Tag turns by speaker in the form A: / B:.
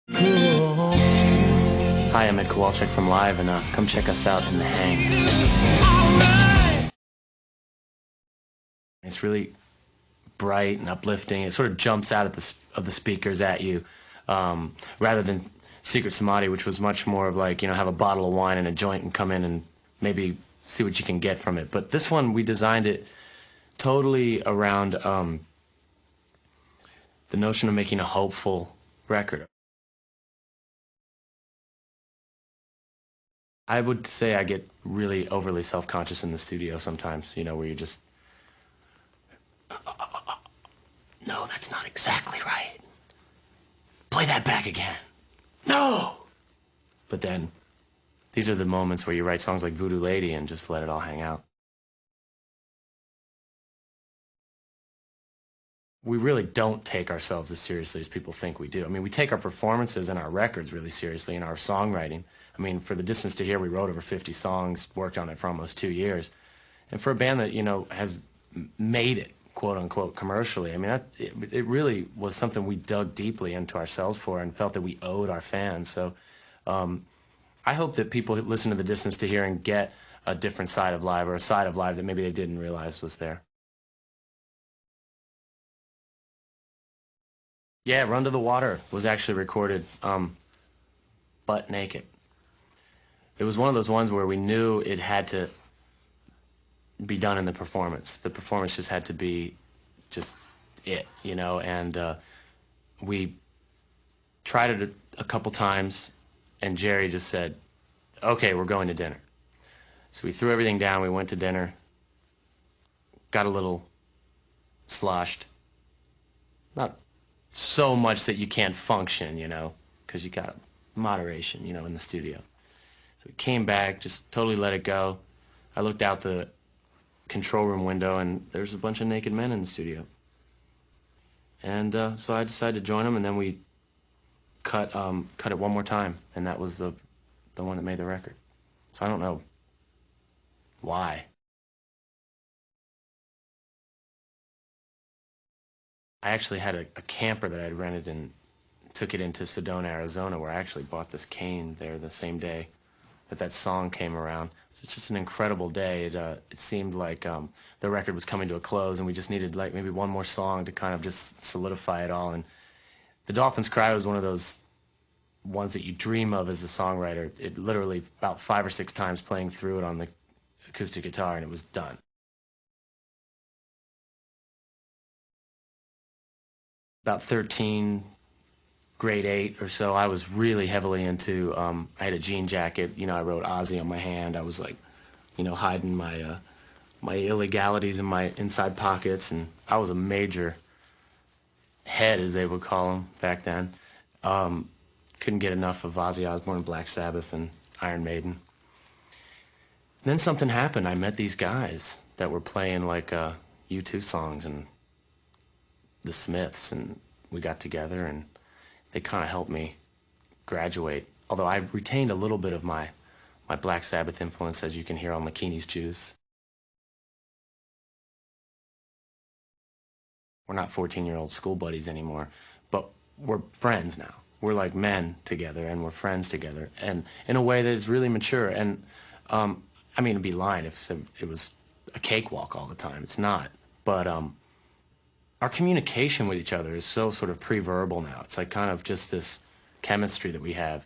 A: Hi, I'm Ed Kowalczyk from Live, and come check us out in The Hang. It's really bright and uplifting. It sort of jumps out of the speakers at you, rather than Secret Samadhi, which was much more of like, you know, have a bottle of wine and a joint and come in and maybe see what you can get from it. But this one, we designed it totally around the notion of making a hopeful record. I would say I get really overly self-conscious in the studio sometimes, you know, where you're just, no, that's not exactly right. Play that back again. No! But then, these are the moments where you write songs like Voodoo Lady and just let it all hang out. We really don't take ourselves as seriously as people think we do. I mean, we take our performances and our records really seriously, and our songwriting. I mean, for The Distance to Here, we wrote over 50 songs, worked on it for almost 2 years. And for a band that, you know, has made it, quote unquote, commercially, I mean, it really was something we dug deeply into ourselves for and felt that we owed our fans. So I hope that people listen to The Distance to Here and get a different side of Live, or a side of Live that maybe they didn't realize was there. Yeah, Run to the Water was actually recorded butt naked. It was one of those ones where we knew it had to be done in the performance. The performance just had to be just it, you know, and we tried it a couple times, and Jerry just said, okay, we're going to dinner. So we threw everything down, we went to dinner, got a little sloshed. Not so much that you can't function, you know, because you got moderation, you know, in the studio. So we came back, just totally let it go. I looked out the control room window, and there's a bunch of naked men in the studio. And so I decided to join them, and then we cut it one more time, and that was the one that made the record. So I don't know why. I actually had a camper that I'd rented and took it into Sedona, Arizona, where I actually bought this cane there the same day that song came around. So it's just an incredible day. It seemed like the record was coming to a close, and we just needed like maybe one more song to kind of just solidify it all. And The Dolphins Cry was one of those ones that you dream of as a songwriter. It literally about 5 or 6 times playing through it on the acoustic guitar, and it was done. About 13, grade 8 or so, I was really heavily into, I had a jean jacket, you know, I wrote Ozzy on my hand. I was like, you know, hiding my my illegalities in my inside pockets, and I was a major head, as they would call them back then. Couldn't get enough of Ozzy Osbourne, Black Sabbath, and Iron Maiden. Then something happened. I met these guys that were playing like U2 songs and the Smiths, and we got together, and they kind of helped me graduate. Although I retained a little bit of my Black Sabbath influence, as you can hear on Lakini's Juice. We're not 14-year-old school buddies anymore, but we're friends now. We're like men together, and we're friends together, and in a way that is really mature. And I mean, it'd be lying if it was a cakewalk all the time. It's not. But our communication with each other is so sort of pre-verbal now. It's like kind of just this chemistry that we have.